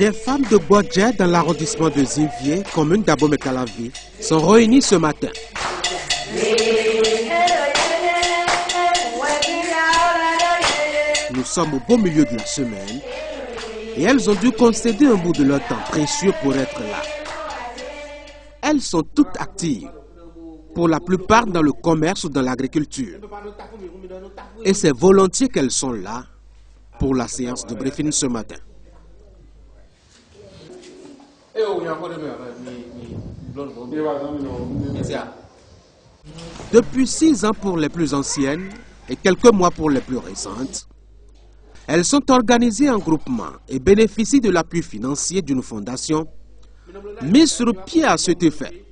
Des femmes de Bodja dans l'arrondissement de Zinvier, commune d'Abomey-Calavi, sont réunies ce matin. Nous sommes au beau milieu de la semaine et elles ont dû concéder un bout de leur temps précieux pour être là. Elles sont toutes actives, pour la plupart dans le commerce ou dans l'agriculture. Et c'est volontiers qu'elles sont là pour la séance de briefing ce matin. Depuis 6 ans pour les plus anciennes et quelques mois pour les plus récentes, elles sont organisées en groupement et bénéficient de l'appui financier d'une fondation mise sur pied à cet effet.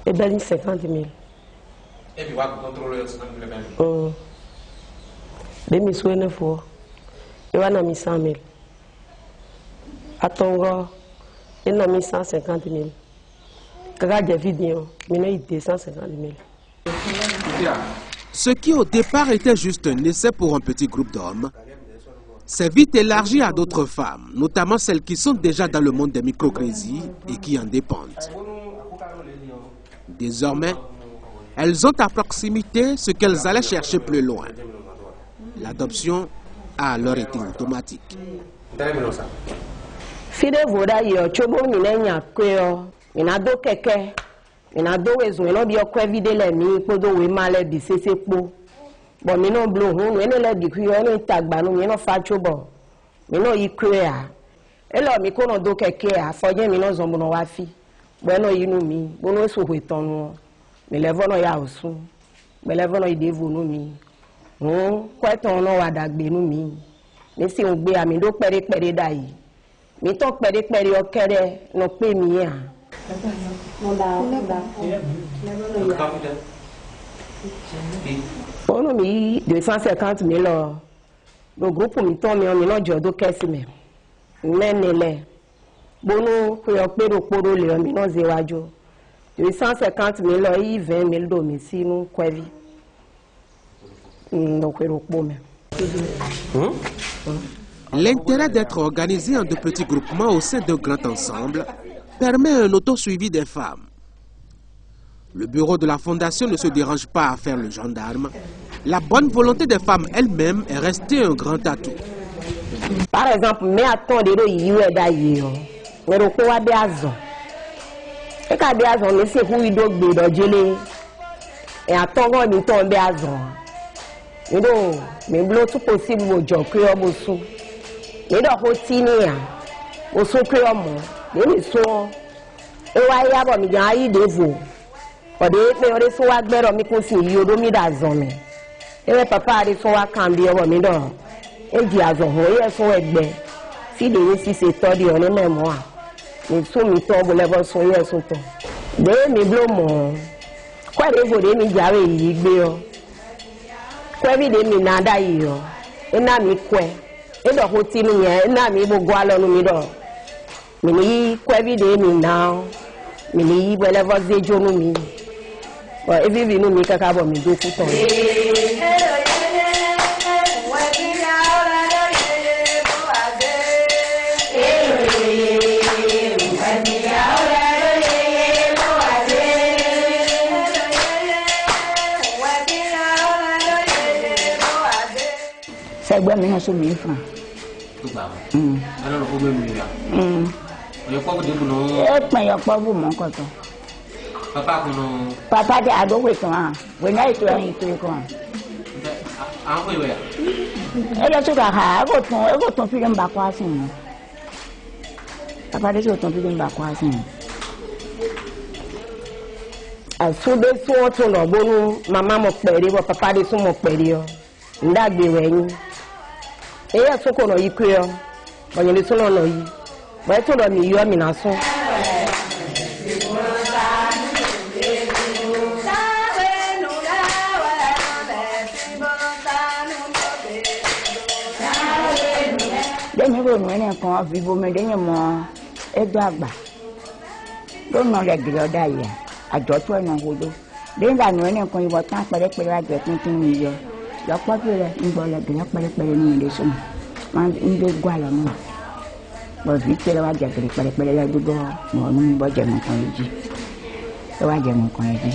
Et bien 50 000. Et puis, vous contrôlez 50 000. Des mis 9 fois. Et on a mis 100 000. À Tongo, il a mis 150 000. Quand j'ai vidéo, il a mis 250 000. Ce qui au départ était juste un essai pour un petit groupe d'hommes, s'est vite élargi à d'autres femmes, notamment celles qui sont déjà dans le monde des microcrédits et qui en dépendent. Désormais, elles ont à proximité ce qu'elles allaient chercher plus loin. L'adoption a alors été automatique. Bon, mais non, bleu, on est là, du coup, on est tagba, nous, on fait bon. Mais non, il créa. Et là, mais qu'on a donc quelqu'un, faut bien, mais non, on bon wafi. Bon, non, il nous mit, bon, nous, sur le temps, mais les vents, y a aussi. Mais les vents, ils dévouent nous mis. Quoi, ton nom a d'agbe nous mis. Mais si on bé à mi, donc, péré d'aïe. Mais tant péré, au kéré, non, pé mien. On a mis 250 000 €. Le groupe me tombe, on a dit qu'est-ce que mais bon, pour pour le million 250 000 €, il 20 000 domiciles, nous, quoi, vie. L'intérêt d'être organisé en de petits groupements au sein d'un grand ensemble permet un auto-suivi des femmes. Le bureau de la fondation ne se dérange pas à faire le gendarme. La bonne volonté des femmes elles-mêmes est restée un grand atout. Par exemple, mais attendez, il y a d'ailleurs. Mais le quoi des azons. Et quand des azons, mais c'est pour y de et attendons, nous tombons des azons. Mais donc, mais tout possible, au job, que on sous. Mais dans routine, au sous que on mais sont. Et ouais, y a bon, il y a des vous. Ode me so wa gbero mi ko si yodo mi da zon mi e papa de so wa kan bi owo mi do e di azon ho e so egbe si de si se to di oni memo a mi so mi to bo level so ye so to de mi blo mo kwa de go de mi jare yi gbe o kwa bi de mi na da yi o e na mi kwe e do ho ti nu yen e na mi bo gwa lo nu mi do mi ni kwa bi de mi na mi ni bo level ze jo nu mi. Et vivre nous, mais caca, bon, mais deux foutons. C'est bon, mais on se met francs. Alors, on peut me dire. Il y a pas de boulot. Il y a pas de boulot, mon coton. Papa de ado we kan we na itu an itu kan an we we e lo suka ha go ton fi mba kwa sin papa de so ton fi mba kwa sin a so be so to no bonu mama mo pere bo papa de so mo pere yo ndagbe wenyi eya soko no yikuyo banyele sono no yi ba to do mi yo mi na so denye bo no ene kon vivo me denye mo edo agba do no le gbe oda ya ajo to ena hodo denga no ene kon ibo tan pere pere ajo tin mi yo lo po pere ngbo le gbe pere pere ni de so man inde gwa lo no bo vi pere wa je pere pere la dugo mo nu bo je mo kon ji e wa je mo kon ji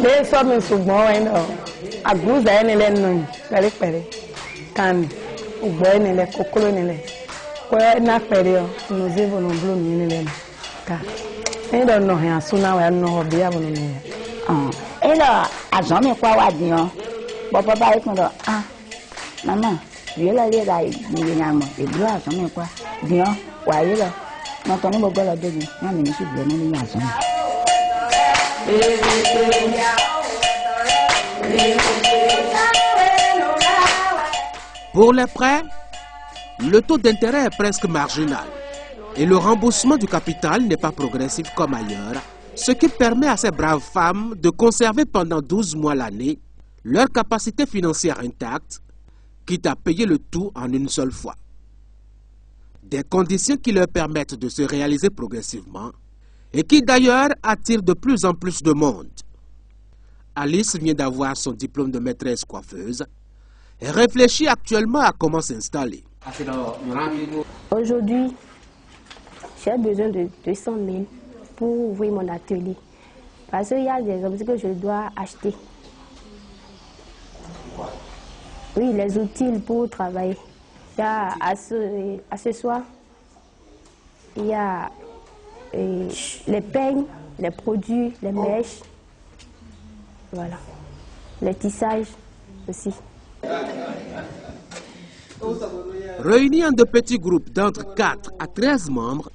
le so mi sugbon we no aguza ene le no pere pere kan ugbo ene le kokolo ene le ko na pere o no zevo no blu ni le ka e do no ya suna wa no bi abo no e lo azon mi kwa wa dian bo baba ikun do mama ye la le dai ni na mo e blu azon mi kwa dian wa ye lo mo to ni mo go lo de ni na mi ni su blu ni azon Pour les prêts, le taux d'intérêt est presque marginal et le remboursement du capital n'est pas progressif comme ailleurs, ce qui permet à ces braves femmes de conserver pendant 12 mois l'année leur capacité financière intacte, quitte à payer le tout en une seule fois. Des conditions qui leur permettent de se réaliser progressivement et qui d'ailleurs attirent de plus en plus de monde. Alice vient d'avoir son diplôme de maîtresse coiffeuse et réfléchit actuellement à comment s'installer. Aujourd'hui, j'ai besoin de 200 000 pour ouvrir mon atelier. Parce qu'il y a des objets que je dois acheter. Oui, les outils pour travailler. Il y a accessoires, il y a les peignes, les produits, les mèches. Voilà. Les tissages aussi. Réunies en de petits groupes d'entre 4 à 13 membres,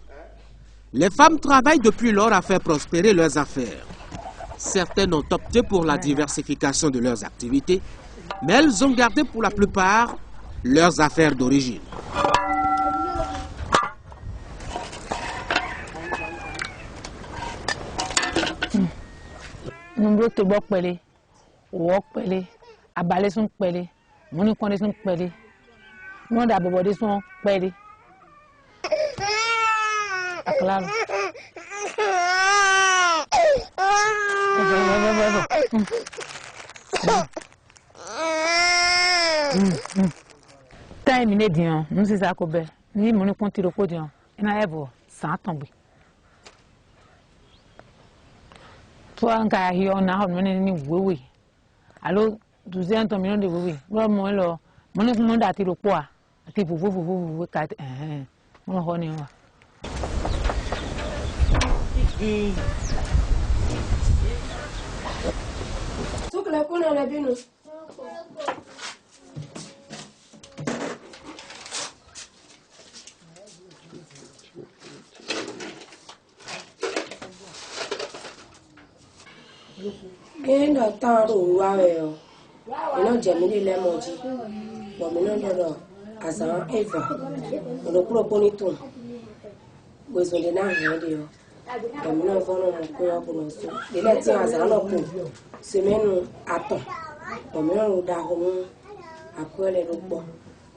les femmes travaillent depuis lors à faire prospérer leurs affaires. Certaines ont opté pour la diversification de leurs activités, mais elles ont gardé pour la plupart leurs affaires d'origine. Nous te bok pele, wok pele, abale son pele, moni konde son pele, non da bobode son pele. Claro. Terminé dian, nous c'est ça ko be. Ni moni konti ro ko dian. Ina evo, sa tombe. Toi nga hiyo na ho mene ni wewe allo 12 millions de wewe lo mo lo mo ni mo da ti ro po a ti vuvu ka mo ho ni wa Suk la kuna la binu Kendo taro wawe ino jamili le moji bo mi no do azan eva no kuro poni to bozo le na he de yo bo mi no vono mo ko yo ko so le le ti azan no ko se menu aton bo mi no da ho mu akwele ro gbo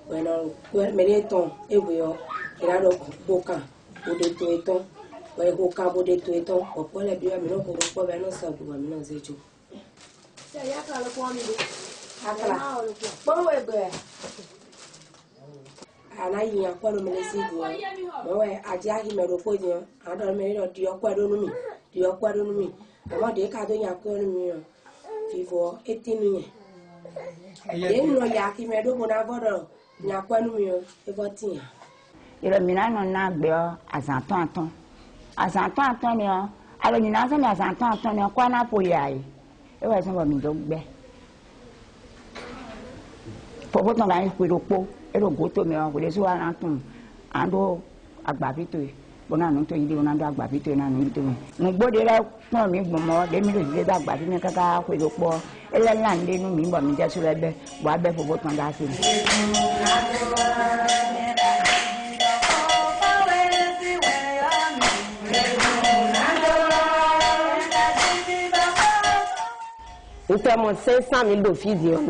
we no me le ton ewe yo ira do ko kan o de to eton we ko ka bo de to eton opo le bi mi no ko gbo be no sa gbo mi no zeju. Ana yi akwado melesi go mo we aja hi me ro ko jan ado me ro di okwado nu mi amo de ka do yan ko nu mi vivo etinu yen de no ya ki me do bona bodo yan ko nu mi e botin iro mina no na gbe o azanton ni o alo ni na so mi azanton ni o kwa na po yai e wa so mi do gbe popo ton ga ni pe ropo ero go to mi o ko le so wa na tun ando agba bi to bon à nous te dit on a d'agba vite on a nous vite nous beau de là non mi bon mo de mi de d'agba ni kaka ko do po e la la nde nu mi bo mi je so lebe bo abe fo bo tan da se Nous avons 500 000 d'office. Nous avons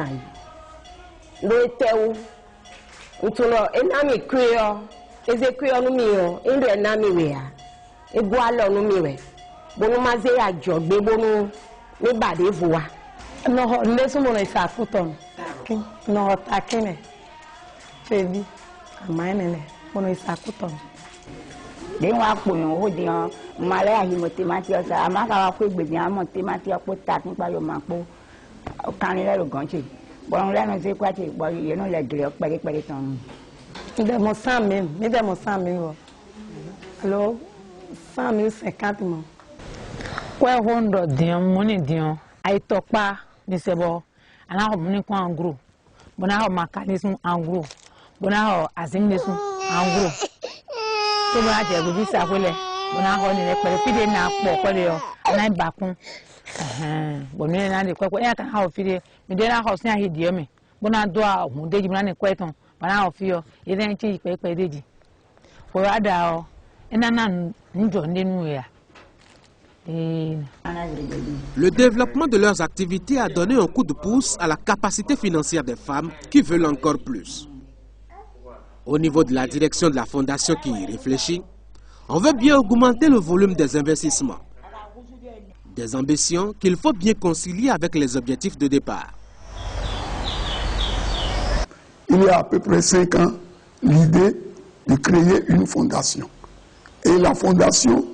un créole, et créole nous miro, et nous un ami wea, et voilà nous mire. Bon nous mazé à job, bon nous badé voix. Non, laisse mon essa futon. Non, takene. Chevi, amaine, mon essa futon. Den wa ko yon ho di an male ahi motimati osa amaka wa ko gbe an motimati opo ta nípa yo ma po kan le lo gan che bon le no se kwa che bo ye no le gre pere pere tan de mo 100 000 mi de mo 100 000 wo allo 100 050 mo kwa 100 dian money dian ai topa ni sebo ana ho money ko en gros bona ho mécanisme en gros bona ho assimilation en gros to ba je go visa kwele bona ho ni le pere fide na po kwele yo na ba kun bonu na de kwekwe ya kan ha ofide mi de na ho sin ahidi me bona do a hu deji mi na ne kweton bana ho fiyo e den chi pepe deji ko ada o ina na njo nenu ya. Le développement de leurs activités a donné un coup de pouce à la capacité financière des femmes qui veulent encore plus. Au niveau de la direction de la fondation qui y réfléchit, on veut bien augmenter le volume des investissements. Des ambitions qu'il faut bien concilier avec les objectifs de départ. Il y a à peu près 5 ans, l'idée de créer une fondation. Et la fondation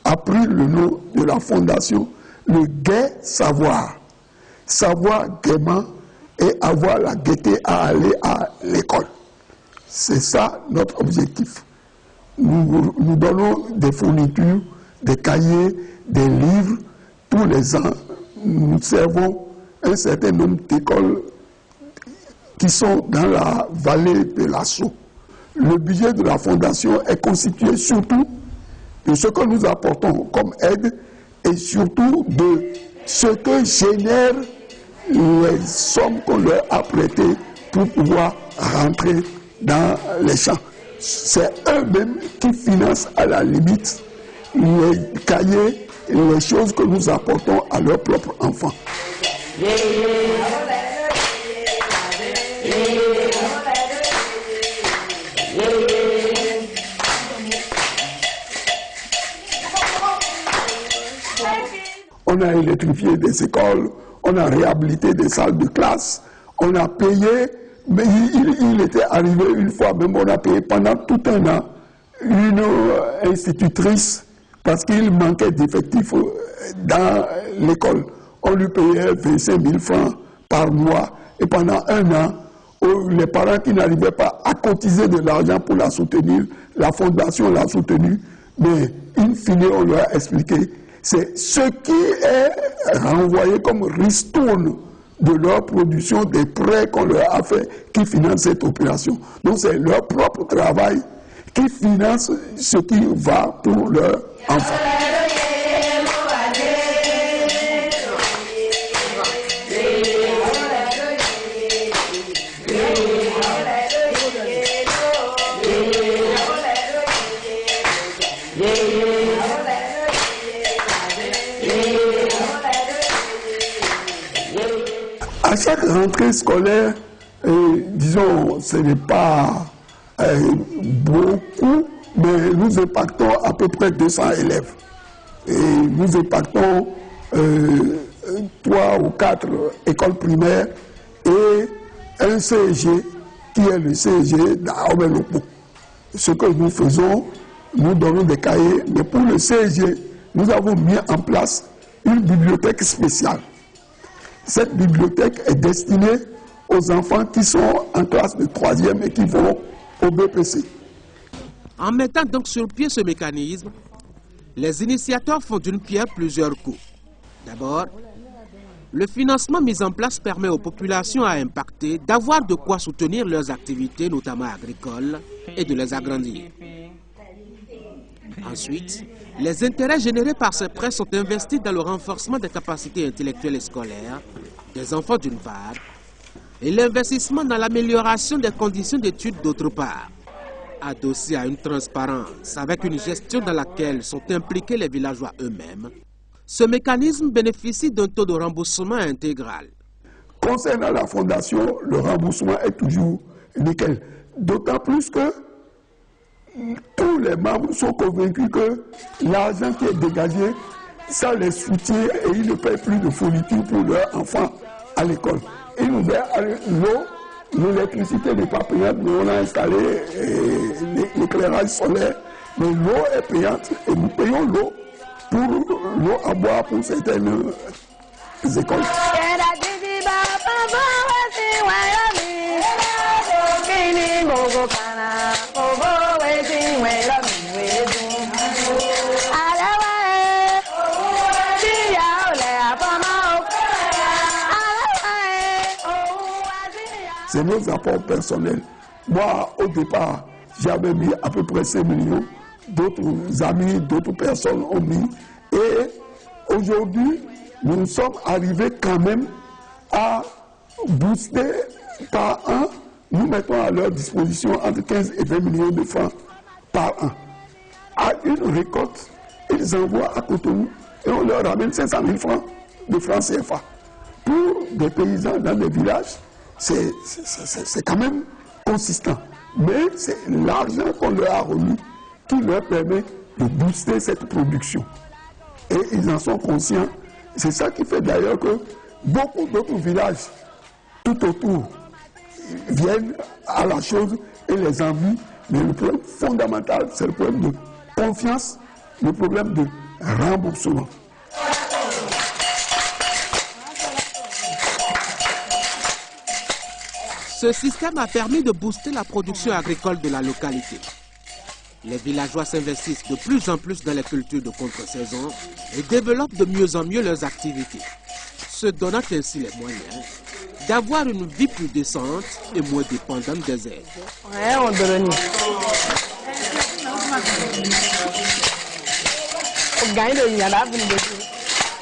a pris le nom de la fondation Le Gai Savoir. Savoir gaiement et avoir la gaieté à aller à l'école. C'est ça notre objectif. Nous donnons des fournitures, des cahiers, des livres. Tous les ans, nous servons un certain nombre d'écoles qui sont dans la vallée de l'Asso. Le budget de la fondation est constitué surtout de ce que nous apportons comme aide et surtout de ce que génèrent les sommes qu'on leur a prêtées pour pouvoir rentrer dans les champs. C'est eux-mêmes qui financent à la limite les cahiers, les choses que nous apportons à leurs propres enfants. On a électrifié des écoles, on a réhabilité des salles de classe, on a payé, mais il était arrivé une fois, même on a payé pendant tout un an, une institutrice, parce qu'il manquait d'effectifs dans l'école. On lui payait 25 000 francs par mois, et pendant un an, les parents qui n'arrivaient pas à cotiser de l'argent pour la soutenir, la fondation l'a soutenue, mais in fine, on leur a expliqué. C'est ce qui est renvoyé comme ristourne de leur production, des prêts qu'on leur a fait, qui financent cette opération. Donc c'est leur propre travail qui finance ce qui va pour leurs enfants. À chaque rentrée scolaire, disons, ce n'est pas beaucoup, mais nous impactons à peu près 200 élèves. Et nous impactons 3 ou 4 écoles primaires et un CEG qui est le CEG d'Aobelopo. Ce que nous faisons, nous donnons des cahiers, mais pour le CEG, nous avons mis en place une bibliothèque spéciale. Cette bibliothèque est destinée aux enfants qui sont en classe de 3e et qui vont au BPC. En mettant donc sur pied ce mécanisme, les initiateurs font d'une pierre plusieurs coups. D'abord, le financement mis en place permet aux populations à impacter d'avoir de quoi soutenir leurs activités, notamment agricoles, et de les agrandir. Ensuite, les intérêts générés par ces prêts sont investis dans le renforcement des capacités intellectuelles et scolaires des enfants d'une part, et l'investissement dans l'amélioration des conditions d'études d'autre part. Adossé à une transparence avec une gestion dans laquelle sont impliqués les villageois eux-mêmes, ce mécanisme bénéficie d'un taux de remboursement intégral. Concernant la fondation, le remboursement est toujours nickel. D'autant plus que tous les membres sont convaincus que l'argent qui est dégagé, ça les soutient et ils ne paient plus de fourniture pour leurs enfants à l'école. Ils nous donnent l'eau, l'électricité n'est pas payante, mais on a installé l'éclairage solaire. Mais l'eau est payante et nous payons l'eau pour l'eau à boire pour certaines écoles. C'est nos apports personnels. Moi, au départ, j'avais mis à peu près 5 millions. D'autres amis, d'autres personnes ont mis. Et aujourd'hui, nous sommes arrivés quand même à booster par an. Nous mettons à leur disposition entre 15 et 20 millions de francs par an. À une récolte, ils envoient à Cotonou et on leur ramène 500 000 francs de francs CFA. Pour des paysans dans des villages, c'est quand même consistant. Mais c'est l'argent qu'on leur a remis qui leur permet de booster cette production. Et ils en sont conscients. C'est ça qui fait d'ailleurs que beaucoup d'autres villages tout autour viennent à la chose et les envient. Mais le problème fondamental, c'est le problème de confiance, le problème de remboursement. Ce système a permis de booster la production agricole de la localité. Les villageois s'investissent de plus en plus dans les cultures de contre-saison et développent de mieux en mieux leurs activités, se donnant ainsi les moyens d'avoir une vie plus décente et moins dépendante des aides. Gagne